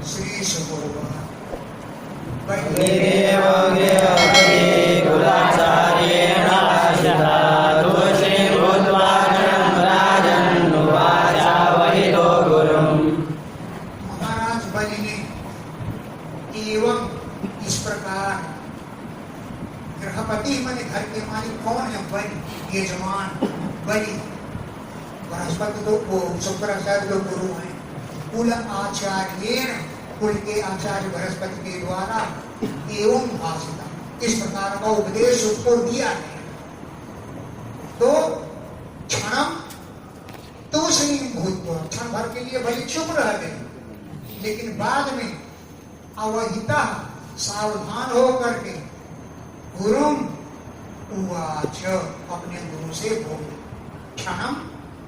श्री सुगोवा महाराज बलि ने एवं इस प्रकार, गृहपति माने घर के मालिक कौन है? बलि, यजमान बलि। बृहस्पति तो वो शुक्राचार्य जो गुरु हैं, कुल आचार्य, कुल के आचार्य बृहस्पति के द्वारा एवं भाषिता, इस प्रकार का उपदेश उसको दिया है। तो क्षणम तो श्री भूतपूर्व, क्षण भर के लिए भले चुप रह गए, लेकिन बाद में अवहिता, सावधान होकर के गुरुम उवाच, अपने गुरु से बोले। क्षणम,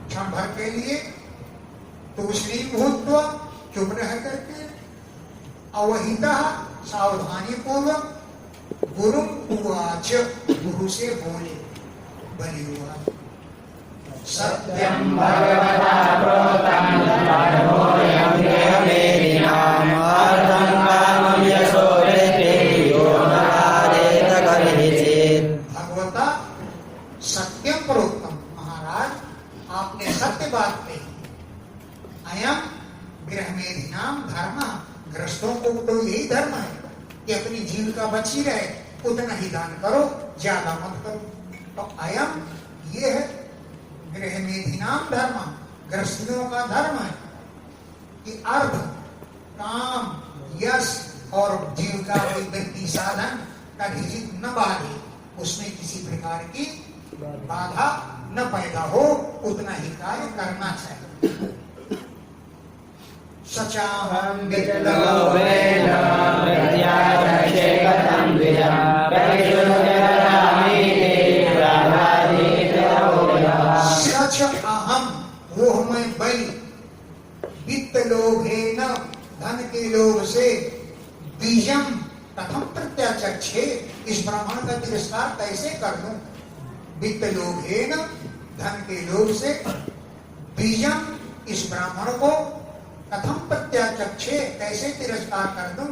क्षण भर के लिए, तो श्री भूतपूर्व, चुप रह करके, अवहिता, सावधानी पूर्वक, गुरु उवाच, गुरु से बोले। बलि उवाच सत्यं भगवता प्रोक्तं धर्मोऽयं देहमेदिनाम् अर्थं कामं यशो वृत्तिर्यो न खादेत करिचित्। भगवता सत्यम प्रोक्तम, महाराज आपने सत्य बात कही। अयम गृहमेधिनाम धर्म, गृहस्थों को तो यही धर्म है कि अपनी जीविका बची रहे, उतना ही दान करो, ज्यादा मत करो। तो अयम ये है गृहमेधिनाम धर्म, गृहस्थियों का धर्म है कि अर्थ, काम, यश और जीविका की वृत्ति साधन का झिझक न बाधे, उसमें किसी प्रकार की बाधा न पैदा हो, उतना ही कार्य करना चाहिए। सचाहं वित्तलोभेन प्रत्याचक्षे कथं द्विजा प्रतिशुद्धरामीति प्राभातीतोभयः। सच अहम, वो मैं बलि, वित्त लोभेन, धन के लोभ से, बीजम कथम प्रत्याचक्षे, इस ब्राह्मण का तिरस्कार कैसे कर दूं? वित्त लोभेन, धन के लोभ से, बीजम, इस ब्राह्मण को कथम प्रत्याचक्षे, कैसे तिरस्कार कर दूं?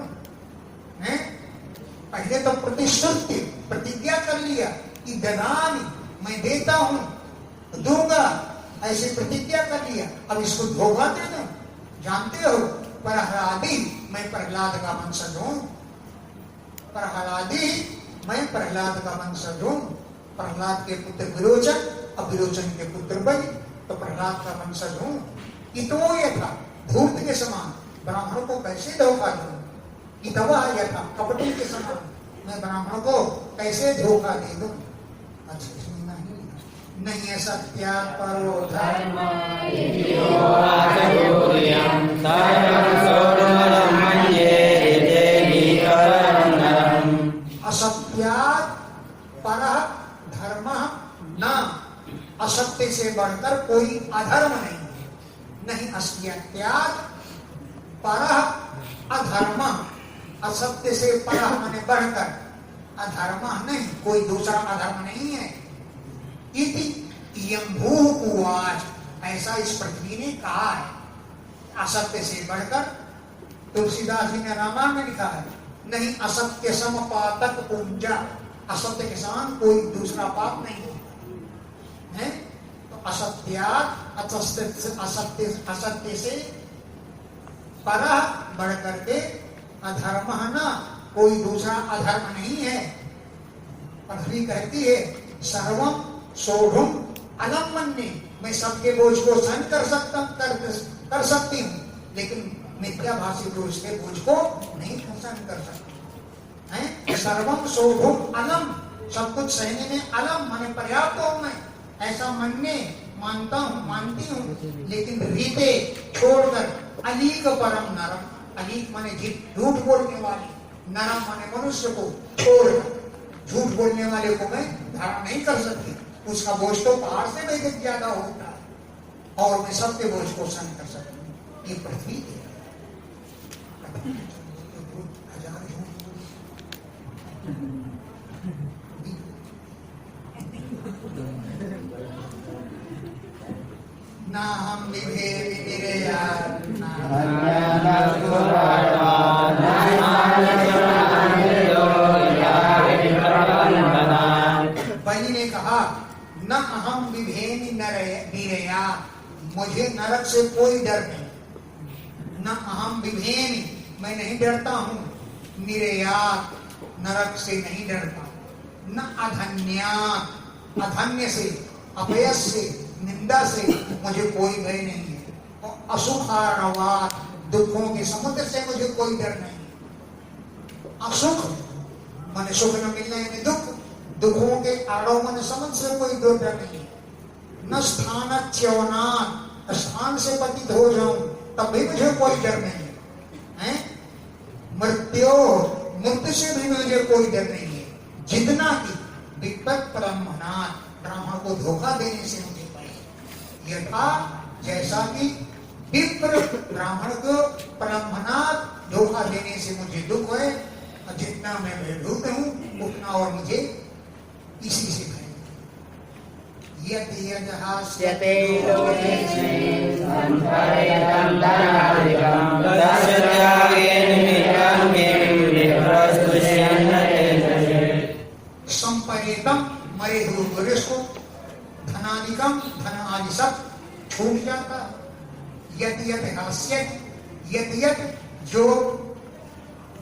पहले तो प्रतिश्रुति, प्रतिज्ञा कर लिया कि ददामि, मैं देता हूं, दूंगा, ऐसे प्रतिज्ञा कर लिया। अब इसको धोखा दे दूं? जानते हो प्रहलादी, मैं प्रहलाद का वंशज हूं। प्रहलादी, मैं प्रहलाद का वंशज हूं। प्रहलाद के पुत्र विरोचन, अब विरोचन के पुत्र बलि, तो प्रहलाद का वंशज हूं। इतो यथा, धूर्त के समान ब्राह्मणों को कैसे धोखा दूं? इतवा यथा, कपटी के समान मैं ब्राह्मण को कैसे धोखा दे दूं? अच्छा, नहीं है सत्या परो धर्म, असत्यात् परः धर्मः न, असत्य से बढ़कर कोई अधर्म नहीं है। नहीं असत्यात् परः अधर्म, असत्य से परः माने बढ़कर, अधर्म नहीं, कोई दूसरा अधर्म नहीं है। इति यम्भू उवाच, ऐसा इस पृथ्वी ने कहा है। असत्य से बढ़कर, तुलसीदास जी ने रामायण में लिखा है, नहीं असत्य समपातक पुंजा, असत्य के समान कोई दूसरा पाप नहीं है। तो असत्यात्, असत्य से परः बढ़ करके, अधर्म न, कोई दूसरा अधर्म नहीं है। पृथ्वी कहती है सर्वम सोढ़ुम अलम मन्ये, मैं सबके बोझ को सहन कर सकती हूँ, लेकिन मिथ्याभाषी पुरुष के बोझ को नहीं सहन कर सकती है। सर्वम सोढ़ुम अलम, सब कुछ सहने में अलम माने पर्याप्त हूँ मैं, ऐसा मन्ये, मानता हूँ, मानती हूँ, लेकिन रीते छोड़कर अलीक परम नरम, अलीक माने झूठ बोलने वाले, नरम माने मनुष्य को छोड़कर, झूठ बोलने वाले को मैं धारण नहीं कर सकती। उसका बोझ तो पहाड़ से भी ज्यादा होता है, और मैं सबके बोझ को सहन कर सकती हूँ। ये पृथ्वी है। ना हम निभे निरे यार, ना मुझे नरक से कोई डर नहीं। न अहम बिभेमि, मैं नहीं डरता हूँ। निरयात, नरक से नहीं डरता। न अधन्यात, अधन्य से, अपयश से, निंदा से मुझे कोई भय नहीं है। और असुखारवात, दुखों के समुद्र से मुझे कोई डर नहीं। असुख मन सुख न मिलने यानी दुख, दुखों के आरोमन समुद्र से कोई डर नहीं। न स्थान च्यवनात, स्थान से पतित हो जाऊं तब भी मुझे कोई डर नहीं है। मृत्यु, मृत्यु से भी मुझे कोई डर नहीं है। जितना कि विपत ब्रह्मणात, ब्राह्मण को धोखा देने से मुझे भय। यथा जैसा कि विप्र ब्राह्मण को ब्रह्मणात धोखा देने से मुझे दुख है, और जितना मैं भयभीत हूं उतना और मुझे इसी से भय। यते लोकेस्मिन् संसारेऽहं धनादिकं तस्य त्यागे निमित्तं किं विप्रस्तुष्यन्ते। संपरेतम, मरे हुए पुरुष को, धनादिकम, धन आदि सब छूट जाता। यत यत हास्यत, यत यत जो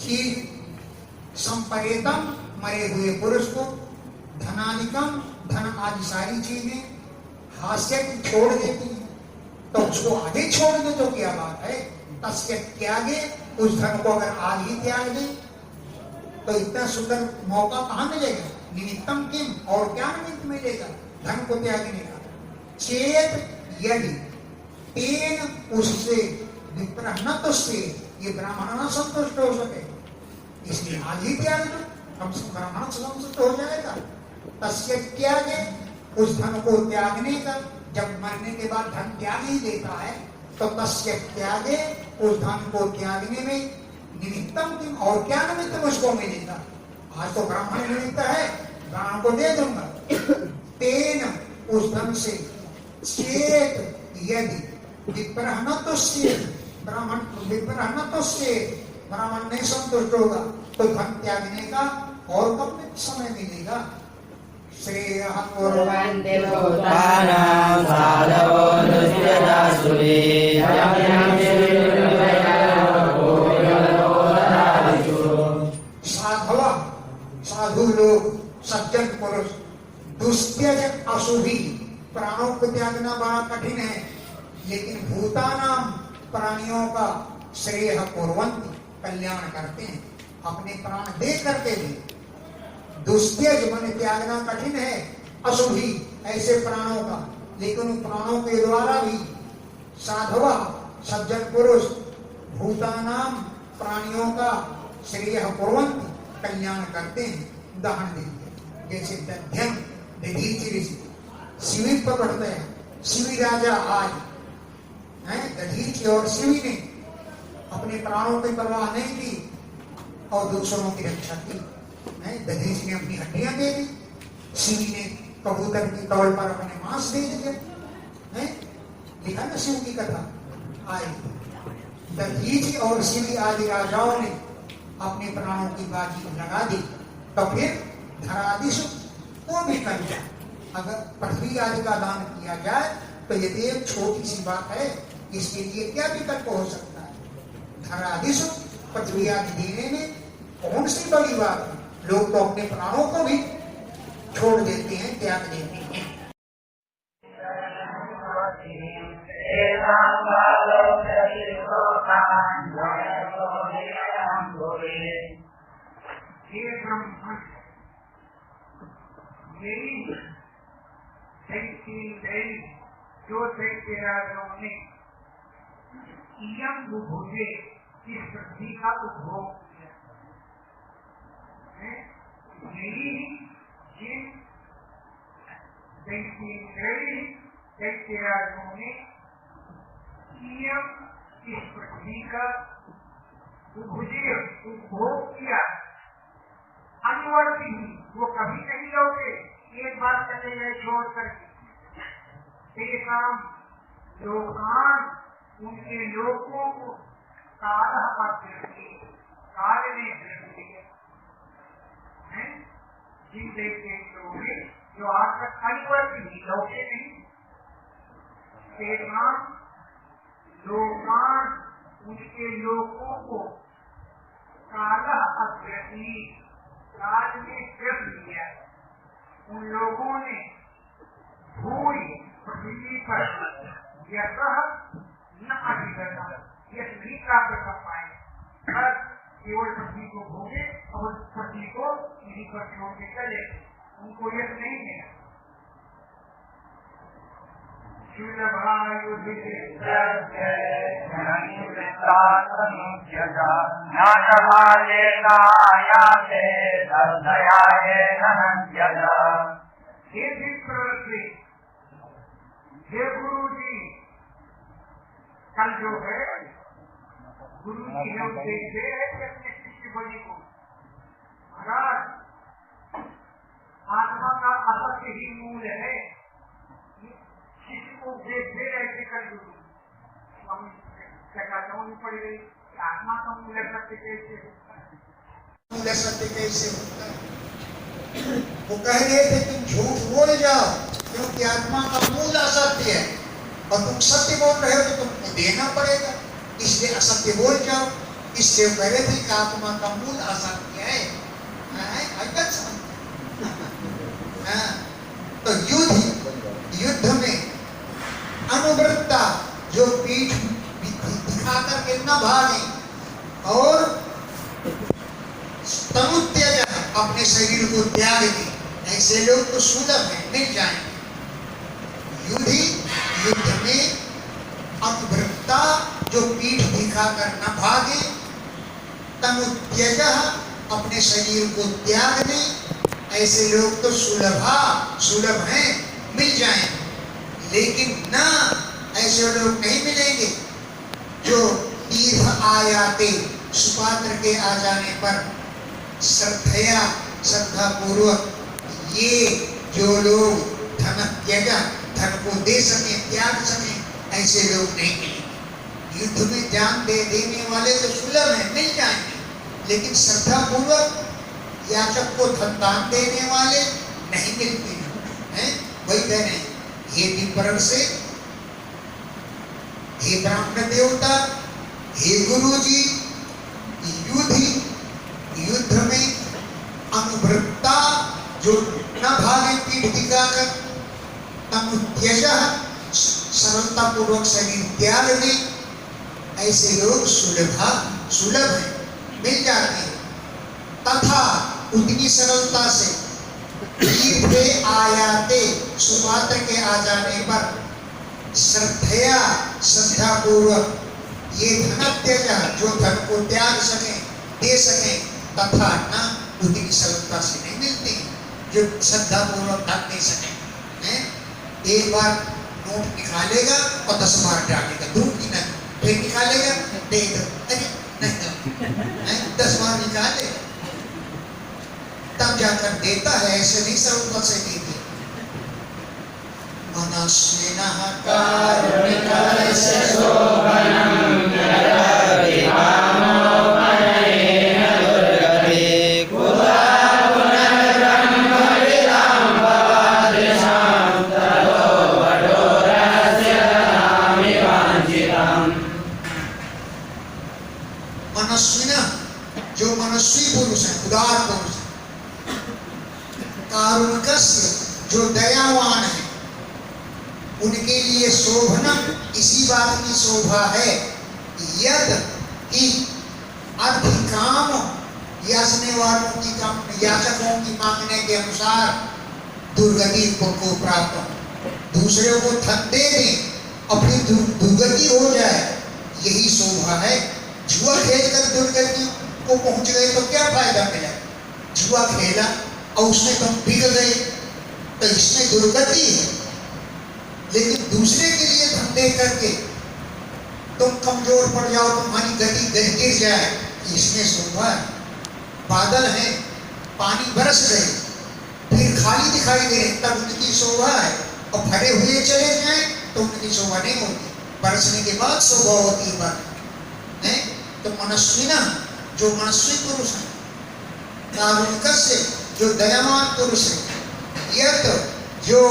चीज, संपरेतम मरे हुए पुरुष को, धनादिकम धन आदि सारी चीजें, हास्य छोड़ देती है, तो उसको आगे छोड़ दे तो क्या बात है। तस्य त्यागे, उस धन को अगर आज ही त्याग दे तो इतना सुंदर मौका कहां मिलेगा। निमित्तम किम, और क्या निमित्त मिलेगा धन को त्यागने का। चेत यदि, तेन उससे, विप्रह न तुझसे, ये ब्राह्मण न संतुष्ट हो सके, इसलिए आज ही त्याग दो, कम से कम ब्राह्मण संतुष्ट हो जाएगा। तस्य त्यागे, उस धन को त्यागने का, जब मरने के बाद धन त्याग ही देता है तो तस्य त्यागे, उस धन को त्यागने में निमित्तम किम, और क्या निमित्त मुझको मिलेगा। आज तो ब्राह्मण निमित्त है, ब्राह्मण को दे दूंगा। तेन, उस धन से, चेत यदि, विप्रह न तुष्य, ब्राह्मण विप्रह न तुष्य, ब्राह्मण नहीं संतुष्ट होगा तो धन त्यागने का और कब समय मिलेगा। श्रेयः कुर्वन्ति भूतानां साधवो दुष्यदासुरे साधवा, साधु लोग, सज्जन पुरुष, दुष्त्यज अशुभि, प्राणों को त्यागना बड़ा कठिन है, लेकिन भूतानाम, प्राणियों का, श्रेय कुर्वन्ति, कल्याण करते हैं, अपने प्राण दे करके भी। दुष्त्यज मन त्यागना कठिन है, अशुभि ऐसे प्राणों का, लेकिन उन प्राणों के द्वारा भी साधवा, सज्जन पुरुष, भूतानाम, प्राणियों का, श्रेय कुर्वन्ति, कल्याण करते हैं। उदाहरण देंगे, जैसे दध्यम दधीचि ऋषि शिविर पर बढ़ते हैं। शिवी राजा आज है, दधीचि और शिवी ने अपने प्राणों की परवाह नहीं की और दूसरों की रक्षा की। दधीच ने अपनी हड्डियां दे दी, शिवी ने कबूतर की तौल पर अपने मांस दे दिए। लिखा ना शिव की कथा आई। दधीच और शिवी आदि राजाओं ने अपने प्राणों की बाजी लगा दी, तो फिर धरादिश वो भी कर दिया। अगर पृथ्वी आदि का दान किया जाए तो ये एक छोटी सी बात है, इसके लिए क्या विकल्प हो सकता है। धरादिश, पृथ्वी आदि देने में कौन सी बड़ी बात है। लोग तो अपने प्राणों को भी छोड़ देते हैं, त्याग देते हैं। ये ब्रह्मण मेरी जो ने इयम बुभुजे, इस पृथ्वी का उपभोग किया है। मेरी ही जिन दैत्यराजों ने इयम, इस पृथ्वी का उपभोग किया। अनुवर्ती ही, वो कभी नहीं लौटे, एक बात चले गए छोड़ करके। लोकान, उनके लोगों को काल ने जिन देखे लोग जो आज तक अनुवर्ती ही लौटे नहीं, लोकान उनके लोगों को काला अग्रही काल में जब लिया। उन लोगों ने भूल पृथ्वी पर यह न अधिकता यह नहीं प्राप्त कर पाए, बस केवल पृथ्वी को भोगे और पृथ्वी को यहीं पर छोड़ के चले, उनको यह नहीं है। हे गुरु जी, कल जो है गुरु जी ने उद्देश्य है कि अपने शिष्य बलि को महाराज आत्मा का असत्य ही मूल है। शिष्य को उपदेश दे रहे थे कल गुरु स्वामी चकाचौंध पड़ गई, आत्मा का मूल सत्य कैसे होता है, मूल सत्य कैसे होता है। वो कह रहे थे तुम झूठ बोल जाओ क्योंकि आत्मा का मूल असत्य है, और तुम सत्य बोल रहे हो तो तुमको देना पड़ेगा, इसलिए असत्य बोल जाओ। इसलिए कह रहे थे कि आत्मा का मूल असत्य है। तो युद्ध में अनुव्रता जो पीठ दिखा करके न भागे और तनुत्यज अपने शरीर को त्याग दे, ऐसे लोग तो सुलभ है, मिल जाएंगे। युद्ध में अनुव्रता जो पीठ दिखाकर न भागे, तनुत्यज अपने शरीर को त्याग दे, ऐसे लोग तो सुलभ हैं, मिल जाएंगे। लेकिन न ऐसे लोग नहीं मिलेंगे जो तीर्थ आयाते सुपात्र के आ जाने पर श्रद्धा पूर्वक ये जो लोग धन त्यागा, धन को दे सके, त्याग सके, ऐसे लोग नहीं मिलेंगे। युद्ध में जान दे देने वाले तो सुलभ हैं, मिल जाएंगे, लेकिन श्रद्धा पूर्वक याचक को धन दान देने वाले नहीं मिलते हैं। वही कह रहे हैं, हे विप्र से, हे ब्राह्मण देवता, हे गुरु जी, युद्ध में अनुव्रता जो न भागे पीठ दिखाकर, तनुत्यज सरलता पूर्वक शरीर त्याग दे, ऐसे लोग सुलभ हैं, मिल जाते हैं। तथा उतनी सरलता से तीर्थे आयाते सुपात्र के आ जाने पर श्रद्धा पूर्वक ये धनत्यज जो धन को त्याग सके, दे सके, तथा न उतनी सरलता से नहीं मिलते जो श्रद्धा पूर्वक धन दे सके। एक बार नोट निकालेगा और 10 बार डालेगा, दूर की नहीं, फिर निकालेगा, दे दो, अरे नहीं दो, 10 बार निकाले तब जाकर देता है, ऐसे नहीं सरलता से देते। मनस्विनः कारुणिकस्य शोभनं जगति कामोपनयेन दुर्गति कुतः पुनर्ब्रह्मविदां भवादृशां ततो वटोरस्य ददामि वाञ्छितम्। मनस्विनः जो मनस्वी पुरुष है, उदार पुरुष, कारुणिकस्य जो दयावान है, उनके लिए शोभनम इसी बात की शोभा है, यद कि अधिकाम याचने वालों की याचकों की मांगने के अनुसार दुर्गति को प्राप्त हो, दूसरे को धन दे दें और फिर दुर्गति हो जाए, यही शोभा है। जुआ खेलकर दुर्गति को पहुंच गए तो क्या फायदा मिला? जुआ खेला और उसमें तुम बिक गए तो इसमें दुर्गति है, लेकिन दूसरे के लिए धन दे करके तुम कमजोर पड़ जाओ, तुम्हारी गति गिर जाए, इसमें शोभा है। बादल है, पानी बरस गए, फिर खाली दिखाई दे रहे, तब उनकी शोभा है, और भरे हुए चले जाए तो उनकी शोभा नहीं होती, बरसने के बाद शोभा होती है। तो मनस्विना जो मनस्वी पुरुष है, कारुणिकस्य जो दयावान पुरुष है, यत जो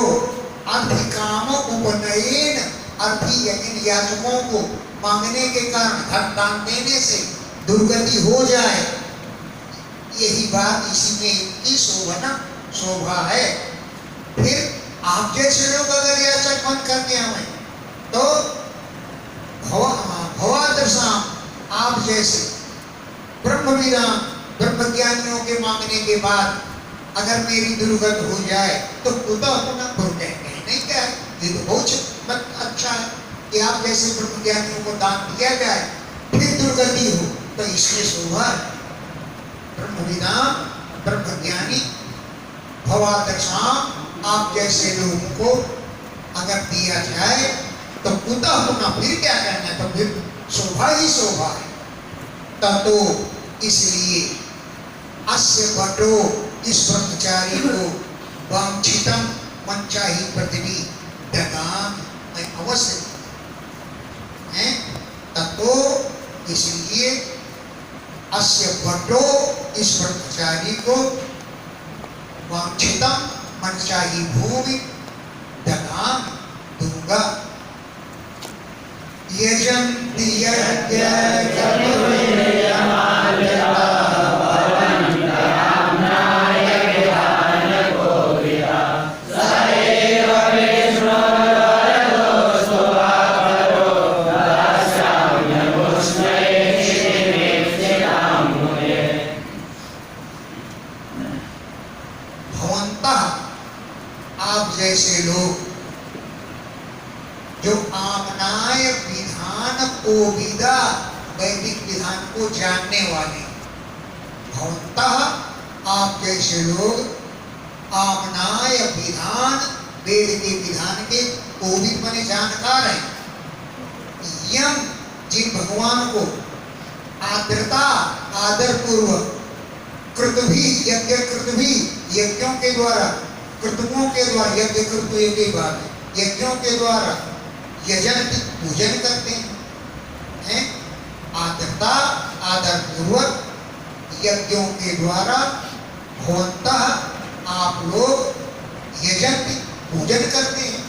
अधिकाम उपनयन अर्थी इन याचकों को मांगने के कारण, धन दान देने से दुर्गति हो जाए, यही बात इसी में इनकी शोभा है। फिर आप जैसे लोग अगर याचक मन करते हमें तो भवादशाम, आप जैसे ब्रह्मविदान ब्रह्मज्ञानियों के मांगने के बाद अगर मेरी दुर्गत हो जाए तो कुतः पुनः पुण्य नहीं क्या है, ये तो बहुत अच्छा है कि आप जैसे ब्रह्मज्ञानियों को दान दिया जाए फिर दुर्गति हो, तो इसमें शोभा है। ब्रह्मविदान ब्रह्मज्ञानी भवादशाम, आप जैसे लोगों को अगर दिया जाए तो कुतः पुनः, फिर क्या करना है, तो फिर शोभा ही शोभा है। ततो इसलिए अस्य भटो, इस ब्रह्मचारी को वांछितम मनचाही पृथ्वी दगाम, मैं अवश्य है। ततो इसलिए अस्य भटो, इस ब्रह्मचारी को वांछितम मनचाही भूमि दगाम, दूंगा। यजन्ति यज्ञ आप जैसे लोग जो आमनाय विधान कोविदा, वैदिक विधान को जानने वाले, भवन्तः आप जैसे लोग आमनाय विधान, वेद के विधान के कोविद बने जानकार हैं। यम, जिन भगवान को आदरता आदर पूर्वक कृतभी, यज्ञ कृतभी, यज्ञों के द्वारा, कृतुओं के द्वारा, यज्ञ कृतु एक ही बात है, यज्ञों के द्वारा यजन पूजन करते हैं, आदरता आदर पूर्वक यज्ञों के द्वारा भवन्तः आप लोग यजन पूजन करते हैं।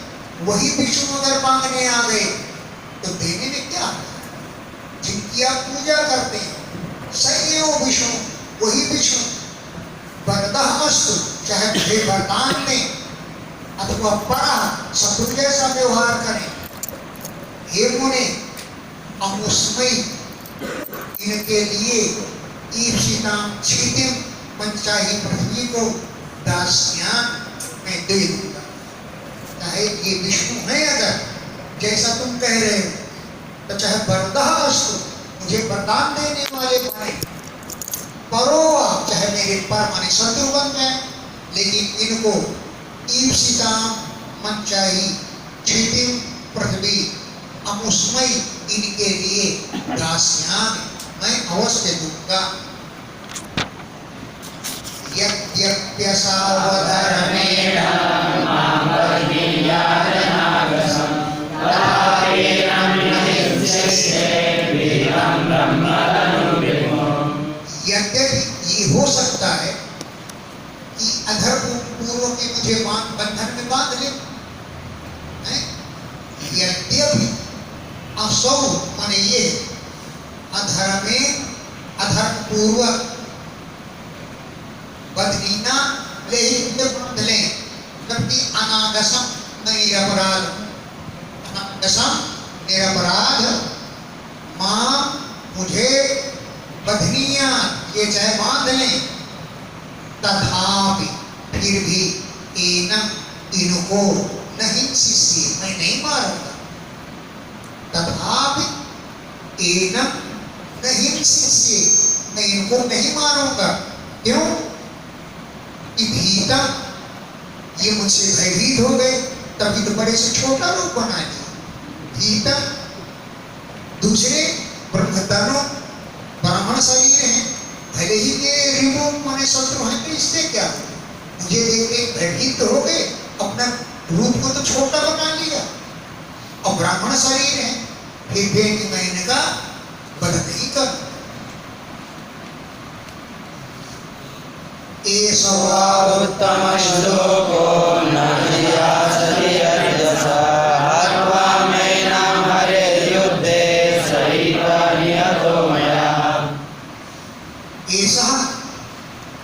वही विष्णु अगर मांगने आ गए तो देने में क्या है, जिनकी आप पूजा करते हैं सही वो विष्णु, वही विष्णु वरदः अस्तु, चाहे मुझे वरदान दें अथवा परा शत्रु जैसा व्यवहार करें। हे मुने अमुस्मयी, इनके लिए ईप्सिताम क्षितिम, मनचाही पृथ्वी को दास्यान मैं दे दूंगा। चाहे ये विष्णु है, अगर जैसा तुम कह रहे हो, तो चाहे वरदः अस्तु, मुझे वरदान देने वाले बने, परो आप चाहे मेरे पर माने शत्रु बन जाए, लेकिन इनको ईप्सिताम मनचाही क्षितिम पृथ्वी अमुस्मयी, इनके लिए दास्यान मैं अवश्य दूंगा। यज्ञप्यसावधर्मेण यद्यपि ये हो सकता है कि अधर्म पूर्व के मुझे बंधन में बांध ले, यद्यपि असौ माने ये अधर्मे, अधर्म पूर्वक बदनीना ले ही बांध ले, जबकि अनागसम निरपराध, अनागसम निरपराध मां मुझे बधनिया, ये चाहे बांध लें, तथापि फिर भी एनम, इनको नहीं शिष्य, मैं नहीं मारूंगा। तथापि एनम नहीं शिष्य, मैं इनको नहीं मारूंगा। क्यों? कि भीतम, ये मुझसे भयभीत हो गए, तभी तो बड़े से छोटा रूप बना दिया। भीतम, दूसरे ब्रह्मतनो ब्राह्मण शरीर हैं, भले ही के रिमूव माने शत्रु हैं, तो इससे क्या हो, मुझे देख के भयभीत हो गए, अपना रूप को तो छोटा बना लिया, और ब्राह्मण शरीर है, फिर भी मैं इनका वध नहीं कर। उत्तम श्लोको न जियासति अर्जसा हत्वा मैनां हरे युद्धे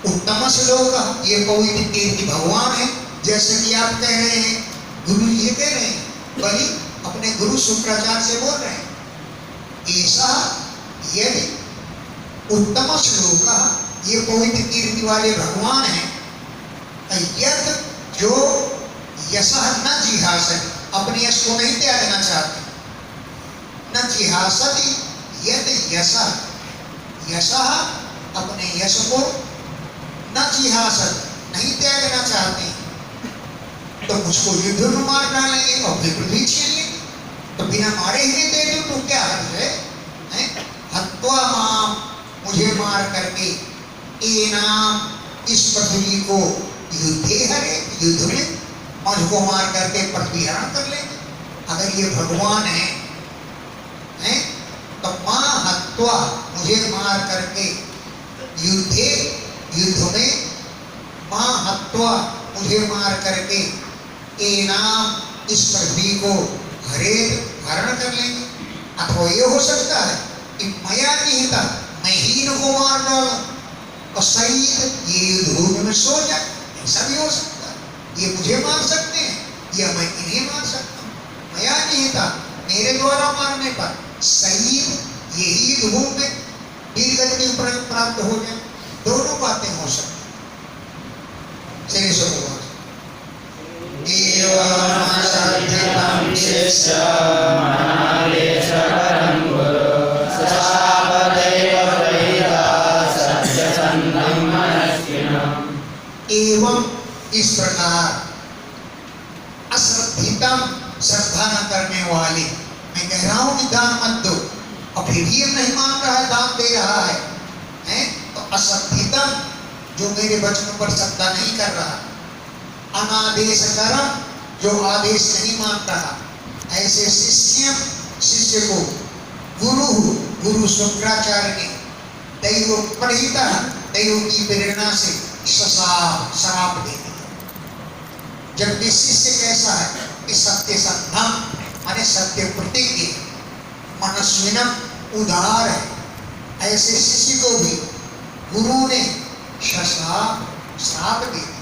उत्तम श्लोक, ये पवित्र कीर्ति भगवान है, जैसे कि आप कह रहे हैं, गुरु जी कह रहे हैं, बलि अपने गुरु शुक्राचार्य से बोल रहे हैं, ऐसा यदि उत्तम श्लोक, ये पवित्र कीर्ति वाले भगवान हैं, यद जो यशः न जिहासति, अपने यश को नहीं त्यागना चाहते, न जिहासति यद यशः, यशः अपने यश को न जिहासति नहीं त्यागना चाहते, तो मुझको युद्ध में मार डालेंगे और फिर पृथ्वी छीन लेंगे, तो बिना मारे ही दे दो तो क्या हर्ज है? हत्वा माम, मुझे मार करके, एनाम, इस पृथ्वी को, युद्धे हरे, युद्ध में मुझको मार करके पृथ्वी हरण कर लेंगे। अगर ये भगवान है तो मां हत्वा, मुझे मार करके, युद्धे, युद्ध में, मां हत्वा, मुझे मार करके, एनाम, इस पृथ्वी को, हरे, हरण कर लेंगे। अथवा ये हो सकता है कि मया निहिता, मैं ही इनको मार डालूं और शहीद ये युद्ध में सो जाए, ऐसा भी हो सकता है। ये मुझे मार सकते हैं या मैं इन्हें मार सकता हूँ। मया निहिता, मेरे द्वारा मारने पर शहीद यही युद्ध में वीर गति प्राप्त हो जाए, दोनों बातें हो सकती हैं। चलिए सुनो, एवं शिष्य मनादेश परं गुरु सशापदैव प्रहिता सत्यसन्धं मनस्विनम्। एवं इस प्रकार अश्रद्धितम, श्रद्धा न करने वाले, मैं कह रहा हूं कि दान मत दो और फिर भी नहीं मान रहा है, दान दे रहा है? तो अश्रद्धितम, जो मेरे वचनों पर श्रद्धा नहीं कर रहा, अनादेश करम, जो आदेश नहीं मान रहा, ऐसे शिष्य, शिष्य को गुरु शुक्राचार्य ने दैव प्रणीता, दैव की प्रेरणा से श्राप दे दिया। जबकि शिष्य कैसा है कि सत्य संधम, माने सत्य प्रतिज्ञ, मनस्विनम, उदार है, ऐसे शिष्य को भी गुरु ने श्राप दे दिया।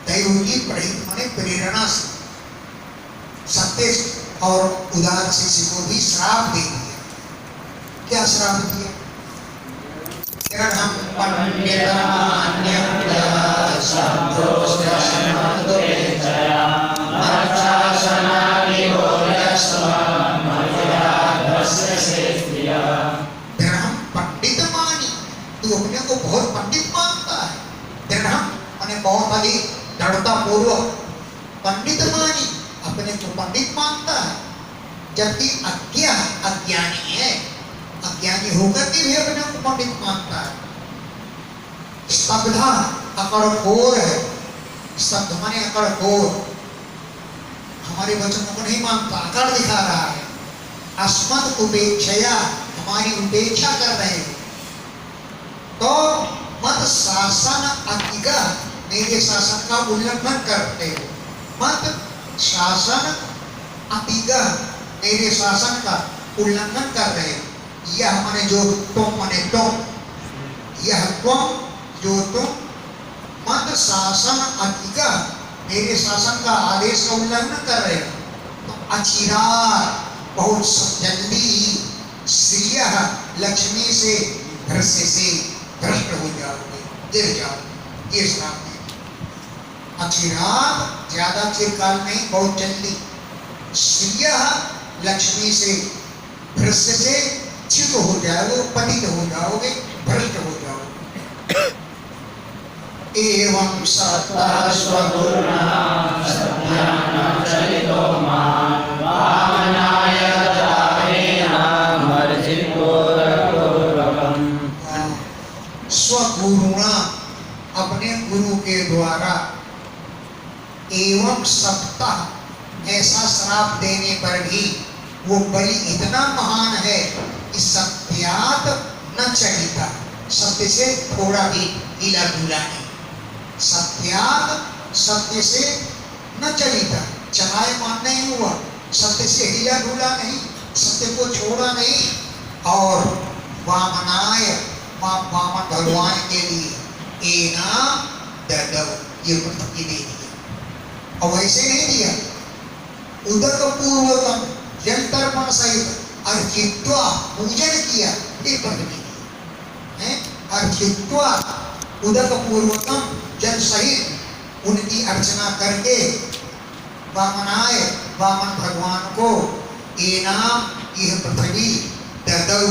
दैव की प्रेरणा से सत्य और उदार शिष्य को भी श्राप दे दिया। क्या श्राप दिया? पंडित मानी, तू अपने को बहुत पंडित मानता है। दृढ़ माने बहुत अधिक दृढ़ता पूर्वक, पंडित मानी, अपने को पंडित मानता है, जबकि अज्ञानी है, अज्ञानी होकर के भी अपने को पंडित मानता है। स्तब्धा, अकड़खोर है, स्तब्ध माने अकड़खोर, हमारे वचनों को नहीं मानता, अकड़ दिखा रहा है। अस्मत् उपेक्षया, हमारी उपेक्षा कर रहे हैं। तो मत शासन अतिगा, मेरे शासन का उल्लंघन करते हो। मत शासन अतिगा, मेरे शासन का उल्लंघन कर रहे हो। यह माने जो, तुम माने तुम, यह तुम, जो तुम, मत शासन अतिगा, मेरे शासन का आदेश का उल्लंघन कर रहे हो। तो अचिरार, बहुत जल्दी, श्रिय, लक्ष्मी से, भ्रष्य से भ्रष्ट हो जाओगे, गिर जाओगे, ये श्राप है। अचिरात, ज्यादा चिरकाल नहीं, बहुत जल्दी। श्रिय, लक्ष्मी से, भ्रष्य से च्युत हो जाओगे, पतित हो जाओगे, भ्रष्ट हो जाओगे। एवं सत्तः स्वगुरुणा सत्यानां चलितो मां वामनाय ददामेन मर्जिपूर्वकम्। स्वगुरुणा, अपने गुरु के द्वारा, एवं सप्ताह, ऐसा श्राप देने पर भी वो बलि इतना महान है कि सत्यात न चलिता, सत्य से थोड़ा भी हिला डुला नहीं। सत्यात, सत्य से न चलिता, चलाए मान नहीं हुआ, सत्य से हिला डुला नहीं, सत्य को छोड़ा नहीं। और वामनाय, वामन भगवान के लिए एना ददव ये पृथ्वी दे दिया। और वैसे नहीं दिया, उदक पूर्वकम जल तर्पण सहित अर्चित्वा पूजन किया, ये पृथ्वी है। अर्चित्वा उदक पूर्वकम जल सहित उनकी अर्चना करके वामनाय वामन भगवान को एनाम यह पृथ्वी ददौ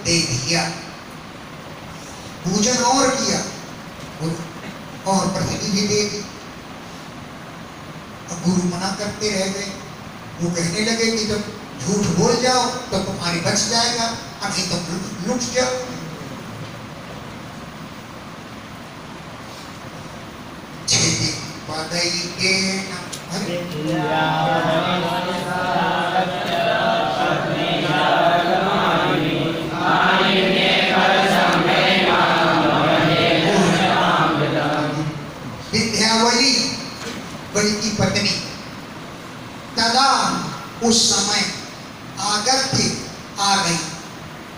दे दिया। पूजन और किया और पृथ्वी भी दे दी। अब गुरु मना करते रह गए। वो कहने लगे कि तुम झूठ बोल जाओ तो तुम्हारी बच जाएगा, अभी तुम लुट जाओ। छेदी पदई के विद्यावली बड़ी की पत्नी तदा उस समय आगत्य आ गई।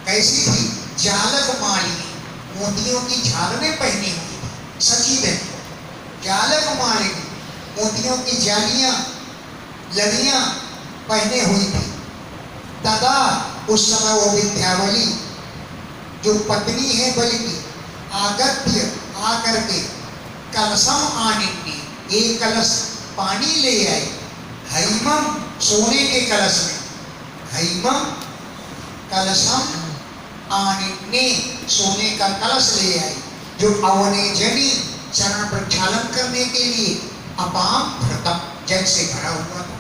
कैसी थी? जालक मालिनी, मोतियों की झालरें पहनी हुई थी। सची बहन जालक मालिनी, मोतियों की जालियां लड़ियां पहने हुई थी। तदा उस समय वो विद्यावली जो पत्नी है बलि की, आगत्य आकर के कलशम आनिन्नी, एक कलश पानी ले आई। हैमम सोने के कलश में, हैमम कलशम आनिन्नी सोने का कलश ले आई, जो अवने जनी चरण प्रक्षालन करने के लिए अपाम भ्रतम जल से भरा हुआ था।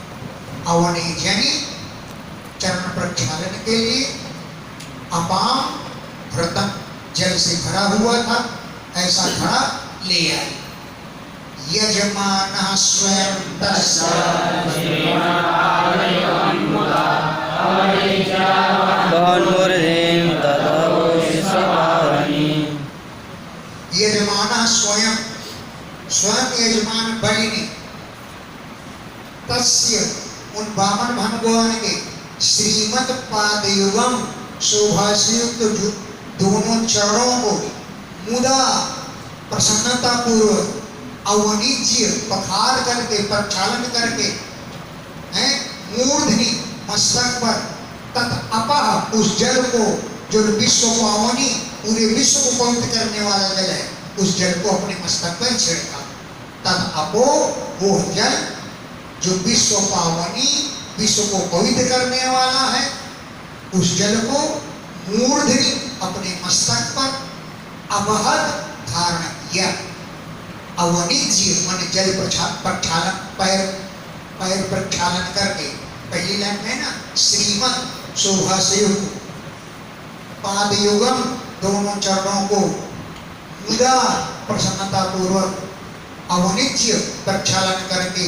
अवने जनी चरण प्रक्षालन के लिए अपाम भ्रतम जल से भरा हुआ था, ऐसा घड़ा ले आई। यजमानः स्वयं यजमानः स्वयं स्वयं यजमान बलि ने तस्य उन वामन भगवान के श्रीमत पादयुगम शोभा से युक्त दोनों चरणों को मुदा प्रसन्नता पूर्वक अवनिज्य पखार करके प्रक्षालन करके हैं मूर्धनि मस्तक पर तत् अपह उस जल को जो विश्व पावनी पूरे विश्व को पवित्र करने वाला जल है, उस जल को अपने मस्तक पर छिड़का। तत् अपो वो जल जो विश्व पावनी विश्व को पवित्र करने वाला है, उस जल को मूर्धनि अपने मस्तक पर अवहत धारण किया। अवनिज्य मन जल प्रक्षालन पैर प्रक्षालन करके, पहली लाइन में ना श्रीमत शोभा से युक्त पाद युगम दोनों चरणों को मुदा प्रसन्नता पूर्वक अवनिज्य प्रक्षालन करके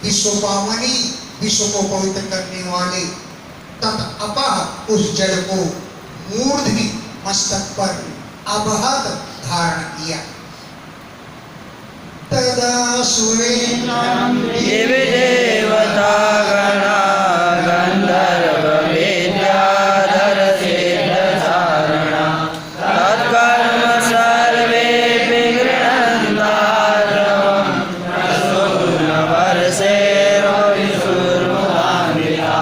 विश्व पावनी विश्व को पवित्र करने वाले तत् अपह उस जल को मूर्धनि मस्तक पर अवहत धारण किया। तदा सुरेन्द्रं देवी देवता गणा गंधर्व विद्याधर सिद्धधारणा तत्कर्म सर्वे विगृह्णन्तारं प्रसून वर्षेरो विसुर्मुदान्विता।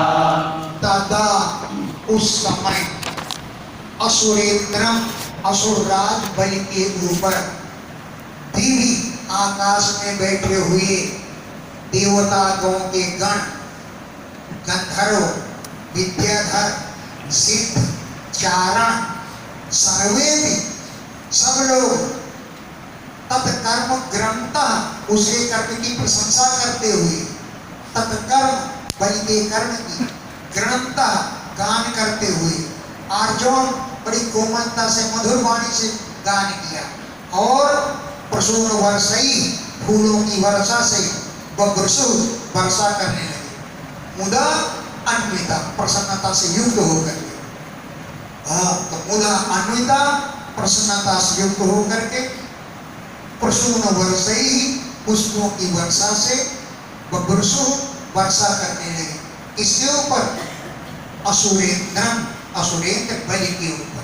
तदा उस समय असुरेन्द्रम असुरराज बलि के ऊपर दिव्य आकाश में बैठे हुए देवताओं के गण गंधर्व विद्याधर सिद्ध चारण सर्वे भी सब लोग तत्कर्म ग्रंथा उसे कर्म की प्रशंसा करते हुए तत्कर्म बलि के कर्म की ग्रंथा गान करते हुए अर्जुन बड़ी कोमलता से मधुर वाणी से गान किया और प्रसून वर्षई फूलों की वर्षा से बब्रसु वर्षा करने लगे। मुदा अन्विता प्रसन्नता से युक्त होकर के, तो मुदा अन्विता प्रसन्नता से युक्त होकर के प्रसून वर्षई पुष्पों की वर्षा से बब्रसु वर्षा करने लगे। इसके ऊपर असुरेंद्र बलि के ऊपर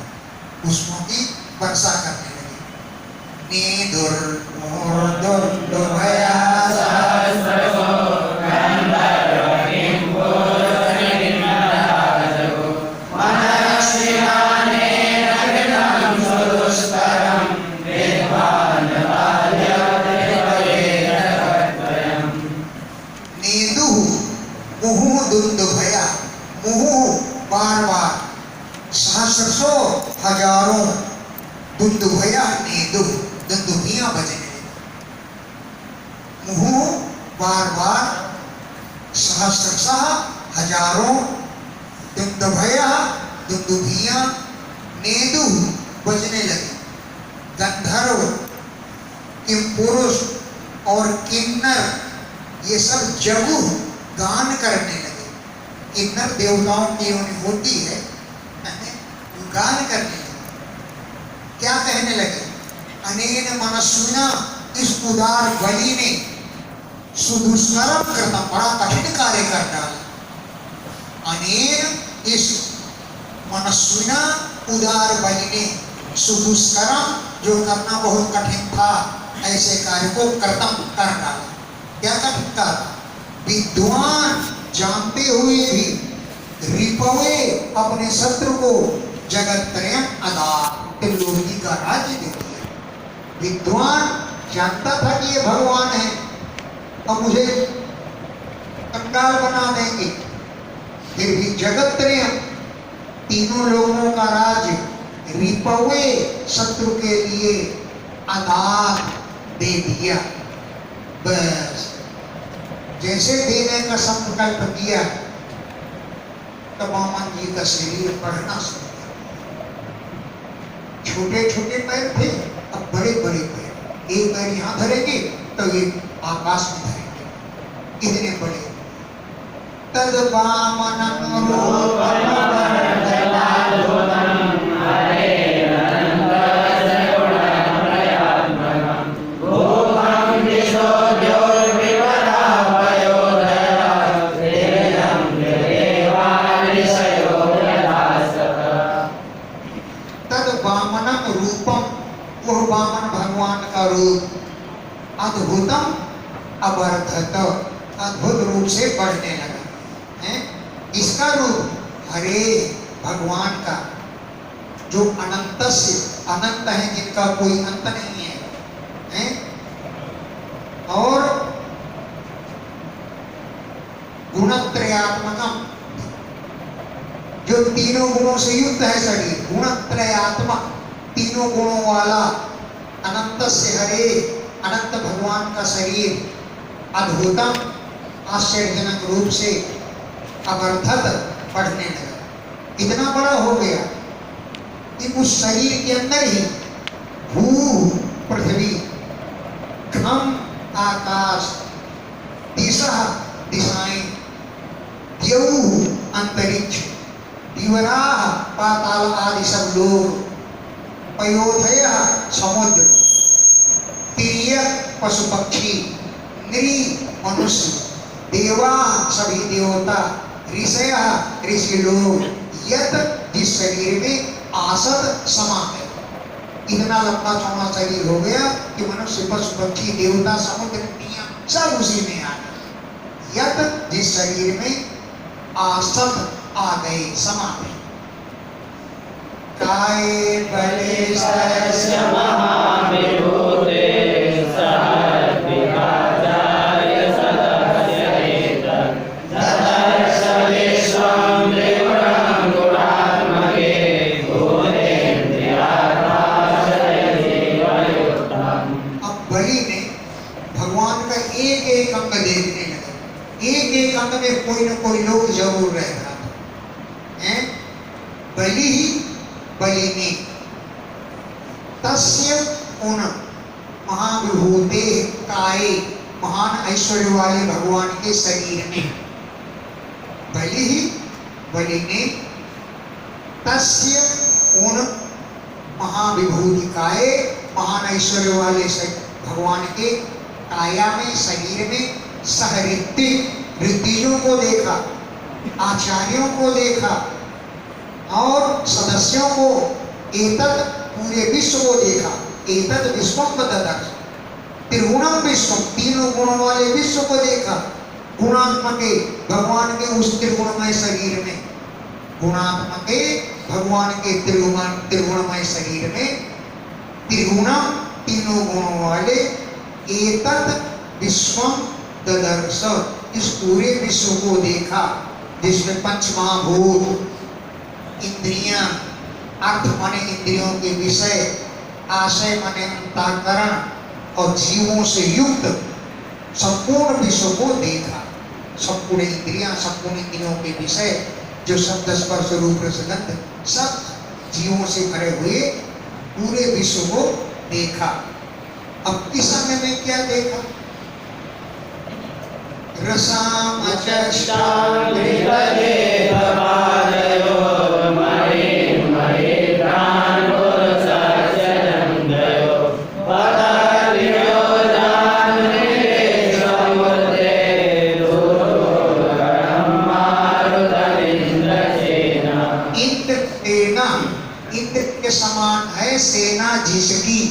पुष्पों की वर्षा करने लगे। नीदुर्मूर्धुर्दुभया दुंदुभया, मुहुः बार बार, सहस्रशो हजारों, दुंदुभया नेदु, दुंदुभियां बजने लगी। मुहुः बार बार, सहस्रशः हजारों, दुंदुभया दुंदुभियां नेदु बजने लगी। गंधर्व, किमपुरुष और किन्नर ये सब जगु गान करने लगे। किन्नर देवताओं की योनि होती है, गान करने लगे। क्या कहने लगे? अनेन मनस्विना, इस उदार बलि ने सुदुष्करम करना, बड़ा कठिन कार्य कर डाला। अनेन, इस मनस्विना उदार बलि ने सुदुष्करम, जो करना बहुत कठिन था, ऐसे कार्य को कर्तम कर डाला। क्या कठिन कार्य? विद्वान जानते हुए भी रिपवे अपने शत्रु को जगत त्रयम अदा, त्रिलोकी का राज्य दे दिया। विद्वान जानता था कि ये भगवान है और मुझे कंगाल बना देंगे, फिर भी जगत त्रयम, तीनों लोगों का राज्य रिपवे शत्रु के लिए आधार दे दिया। बस जैसे देने का संकल्प किया तो वामन जी का शरीर बढ़ना शुरू किया। छोटे छोटे पैर थे, अब बड़े बड़े पैर। एक पैर यहाँ धरेंगे तो एक आकाश में धरेंगे, इतने बड़े। तद वामनं वामन भगवान का रूप अद्भुतम अवर्धत, अद्भुत रूप से बढ़ने लगा है। इसका रूप हरे भगवान का, जो अनंत से अनंत है, जिनका कोई अंत नहीं है? और गुणत्रयात्मकम, जो तीनों गुणों से युक्त है शरीर, गुणत्रयात्मक, तीनों गुणों वाला, अनंत से हरे, अनंत भगवान का शरीर अद्भुतम, आश्चर्यजनक रूप से अवर्धत बढ़ने लगा। इतना बड़ा हो गया कि उस शरीर के अंदर ही भू पृथ्वी, घम आकाश, दिशा दिशाएं, द्यौ अंतरिक्ष, दिवराह पाताल आदि सब लोग, पयोधय समुद्र, तिर्यक पशु पक्षी, नृ मनुष्य, देवा सभी देवता, ऋषय ऋषि लोग, यत जिस शरीर में आसत समा है। इतना लंबा चौड़ा शरीर हो गया कि मनुष्य पशु पक्षी देवता समुद्र सब उसी में आ गए। यत जिस शरीर में आसत आ गए, समा गए। काये बलेशस्य महाविभूते सहस्रिकाचार्य सदस्येतत् ददर्श विश्वं त्रिगुणं गुणात्मके भूतेन्द्रियार्थाश्रयजीवयुक्तम्। अब बलि ने भगवान का एक एक अंग देखने लगा। एक एक अंग में कोई न कोई लोग जरूर रह रहा था। बलि ही बलि ने तस्य उन महाविभूते काये, महान ऐश्वर्य वाले भगवान के शरीर में, बलि ही बलि ने तस्य उन महाविभूति काये, महान ऐश्वर्य वाले भगवान के काया में, शरीर में, सहृत्ति ऋतियों को देखा, आचार्यों को देखा और सदस्यों को, एतत् पूरे विश्व को देखा। एतद विश्वम ददर्श, त्रिगुणम विश्वम, तीनों गुणों वाले विश्व को देखा। गुणात्मके भगवान के उस त्रिगुणमय शरीर में, गुणात्मके भगवान के त्रिगुणमय शरीर में, त्रिगुणम तीनों गुणों वाले, एतद विश्वम ददर्श, इस पूरे विश्व को देखा जिसमें पंच महाभूत, इंद्रियां, अर्थ माने इंद्रियों के विषय, आशय माने अंतःकरण और जीवों से युक्त संपूर्ण विश्व को देखा। संपूर्ण इंद्रियां, संपूर्ण इंद्रियों के विषय जो शब्द स्पर्श रूप रसगंध सब जीवों से भरे हुए पूरे विश्व को देखा। अब इस समय में क्या देखा? रसाम इंद्र के समान है सेना जिसकी,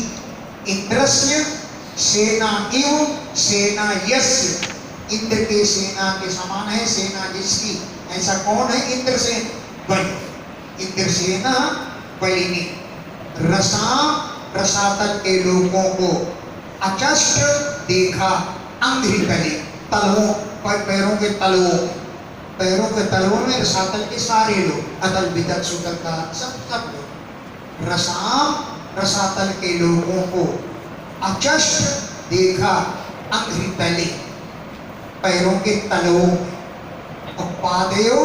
इंद्रस्य सेना एवं सेना यस्य, इंद्र के सेना के समान है सेना जिसकी। ऐसा कौन है? इंद्र से बलि, इंद्र सेना बलिनी। रसातल के लोगों को अचष्ट देखा, अंग्रितले तलवों पर, पैरों के तलवों, पैरों के तलवों में रसातल के सारे लोग, अतल विदल सुतल का सब लोग, रसातल के लोगों को अचष्ट देखा, अंग्रितले पैरों के तलवों, और पादयो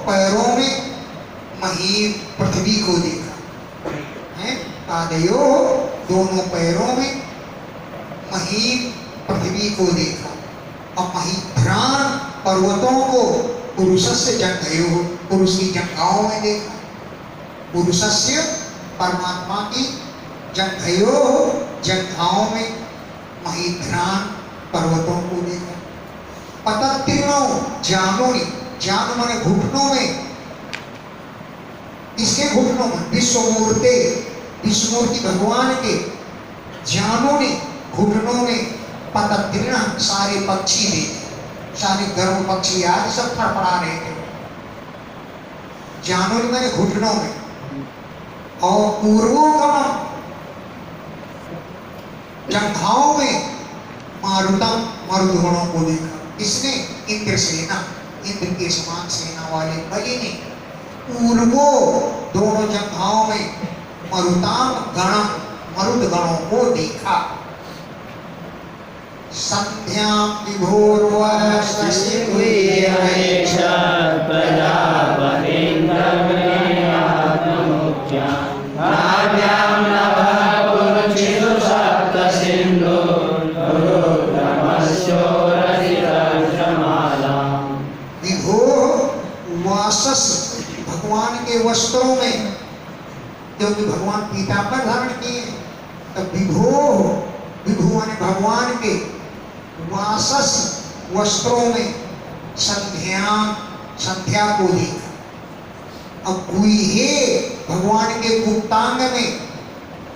पैरों में, महीन पृथ्वी को देखा है, पादयो दोनों पैरों में, महीन पृथ्वी को देखा, और महीध्रान पर्वतों को पुरुषस्य जंघयो, पुरुष की जंघाओं में देखा, पुरुषस्य परमात्मा की जंघयो जंघाओं में, महीध्रान पर्वतों को देखा। पतत्रिणों जानुनी, जानु माने घुटनों में, इसके घुटनों में, विश्वमूर्ते विश्वमूर्ति भगवान के जानुनी घुटनों में, पतत्रिण सारे पक्षी देखे, सारे गर्म पक्षी आदि सब फड़फड़ा रहे थे, जानुनी माने घुटनों में। और पूर्वोगम जंघाओं में, मारुतम मरुदगणों को देखा। इसने इंद्र सेना, इंद्र के समान सेना वाले बलि ने पूर्वो दोनों जंघाओं में, मरुताम गणम मरुद गणों को देखा। संध्याम भगवान के वस्त्रों में, क्योंकि भगवान पीताम्बर धारण किए, तो विभू माने भगवान के वासस वस्त्रों में संध्या को देखा। अब गुहे भगवान के गुप्तांग में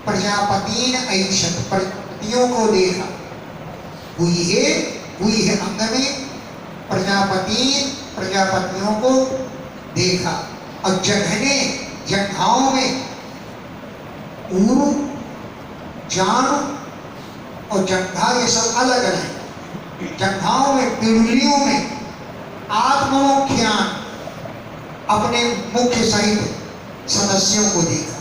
प्रजापतिन ऐक्षत, प्रजापतियों को देखा। गुहे अंग में प्रजापतियों को देखा। और जघने जंघाओं में ऊरु, जानु और जंघा, ये सब अलग अलग है। जंघाओं में, पिरुलियों में आत्ममुख्यान अपने मुख्य सहित सदस्यों को देखा।